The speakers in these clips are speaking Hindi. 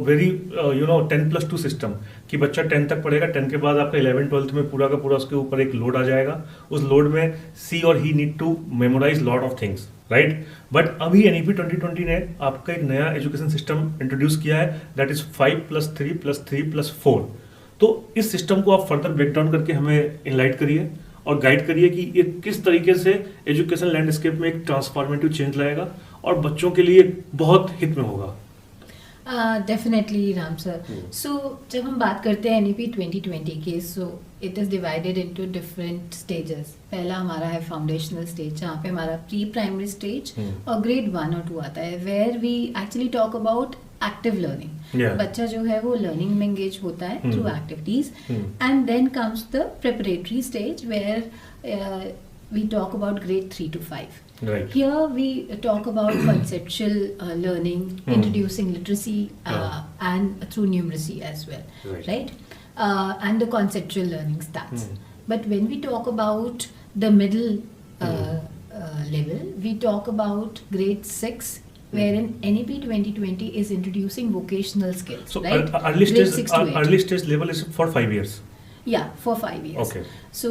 वेरी 10+2 सिस्टम कि बच्चा 10 तक पढ़ेगा, 10 के बाद आपका 11-12 में पूरा का पूरा उसके ऊपर एक लोड आ जाएगा। उस लोड में सी और he need to memorize lot of things, right. But अभी एनईपी 2020 ने आपका एक नया एजुकेशन सिस्टम इंट्रोड्यूस किया है, दैट इज 5+3+3+4। तो इस सिस्टम को आप फर्दर ब्रेक डाउन करके हमें इनलाइट करिए और गाइड करिए कि ये किस तरीके से एजुकेशन लैंडस्केप में एक ट्रांसफॉर्मेटिव चेंज लाएगा और बच्चों के लिए बहुत हित में होगा। Definitely Ram sir. सो जब हम बात करते हैं एनईपी 2020 की, so it is divided into different stages. पहला हमारा है फाउंडेशनल स्टेज, जहाँ पे हमारा प्री प्राइमरी स्टेज और ग्रेड 1 और 2 आता है, where we actually talk about active learning. बच्चा जो है वो लर्निंग में एंगेज होता है through activities, and then comes the preparatory stage where we talk about grade 3 to 5. Right. Here we talk about conceptual learning, introducing literacy and through numeracy as well, right? And the conceptual learning starts. But when we talk about the middle level, we talk about grade 6, wherein NEP 2020 is introducing vocational skills, So right? early stage level is for 5 years. Yeah, for 5 years. Okay. So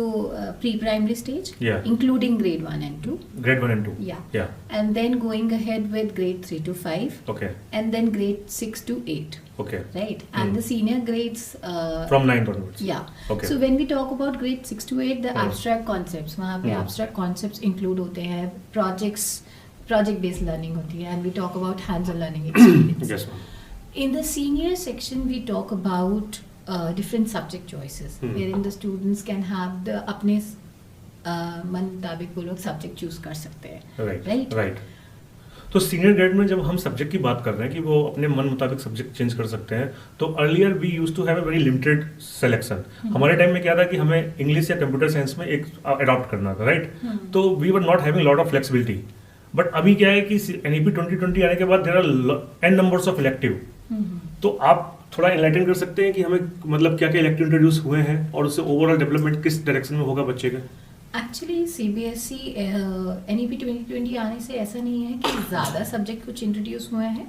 pre-primary stage, Yeah. including grade 1 and 2. Grade 1 and 2. Yeah. And then going ahead with grade 3 to 5. Okay. And then grade 6 to 8. Okay. Right. And the senior grades. From 9 onwards. Yeah. Okay. So when we talk about grade 6 to 8, the abstract concepts, वहाँ पे abstract concepts include होते हैं, project based learning होती है, and we talk about hands-on learning experience. Yes, ma'am. In the senior section, we talk about different subject choices, wherein the students can have the अपने मन मुताबिक वो लोग सब्जेक्ट चूज कर सकते हैं, राइट। तो सीनियर ग्रेड में जब हम सब्जेक्ट की बात कर रहे हैं कि वो अपने मन मुताबिक सब्जेक्ट चेंज कर सकते हैं, तो earlier we used to have a very limited selection. हमारे टाइम में क्या था कि हमें इंग्लिश या कंप्यूटर साइंस में एक अडॉप्ट करना था, राइट। तो we were not having lot of flexibility. But अभी क्या है कि एनईपी 2020 आने के बाद there are n numbers of elective. तो आप थोड़ा इनलाइटन कर सकते हैं कि हमें मतलब क्या क्या इलेक्टिव इंट्रोड्यूस हुए हैं और उससे ओवरऑल डेवलपमेंट किस डायरेक्शन में होगा बच्चे का। एक्चुअली सीबीएसई एनईपी 2020 आने से ऐसा नहीं है कि ज़्यादा सब्जेक्ट कुछ इंट्रोड्यूस हुए हैं।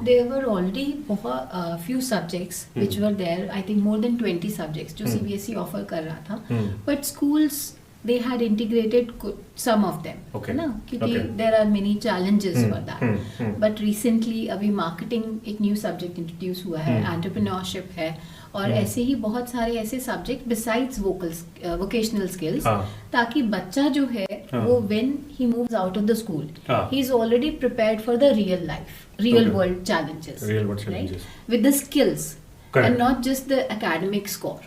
देयर वर ऑलरेडी बहुत few subjects which were there, I think more than 20 subjects जो सीबीएसई ऑफर कर रहा था, but schools they had integrated some of them, okay. ना, क्योंकि there are many challenges for that. But recently अभी marketing एक new subject introduce हुआ है, entrepreneurship है, और ऐसे ही बहुत सारे ऐसे subject besides vocational skills, ताकि बच्चा जो है वो when he moves out of the school, he is already prepared for the real life, real world challenges, right? With the skills and not just the academic score.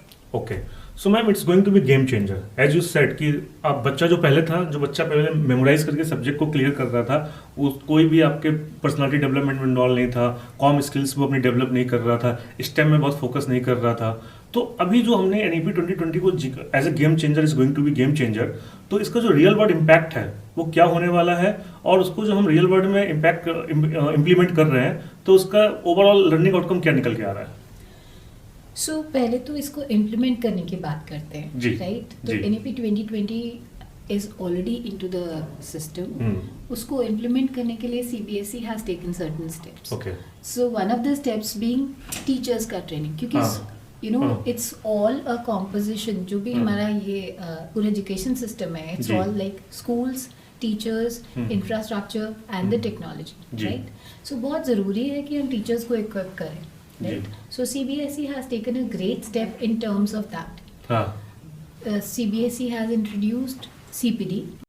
Okay. So ma'am it's going to be game changer as you said कि आप बच्चा जो बच्चा पहले मेमोराइज करके सब्जेक्ट को क्लियर कर रहा था, वो कोई भी आपके पर्सनालिटी डेवलपमेंट में इन्वॉल्व नहीं था, कॉम स्किल्स वो अपनी डेवलप नहीं कर रहा था, स्टेम में बहुत फोकस नहीं कर रहा था। तो अभी जो हमने एनईपी 2020 को as a game changer is going to be game changer, तो इसका जो रियल वर्ल्ड इम्पैक्ट है वो क्या होने वाला है, और उसको जो हम रियल वर्ल्ड में इम्पैक्ट इम्प्लीमेंट कर रहे हैं तो उसका ओवरऑल लर्निंग आउटकम क्या निकल के आ रहा है। सो पहले तो इसको इम्प्लीमेंट करने की बात करते हैं, राइट। तो NEP 2020 is already into the system. उसको इम्प्लीमेंट करने के लिए CBSE has taken certain steps. So one of the steps being teachers का ट्रेनिंग, क्योंकि you know it's all a composition, जो भी हमारा ये पूरा एजुकेशन सिस्टम है, it's all like schools, teachers, infrastructure and the technology, right. So बहुत ज़रूरी है कि हम टीचर्स को इक्विप करें, right? So CBSE has taken a great step in terms of that. CBSE has introduced CPD,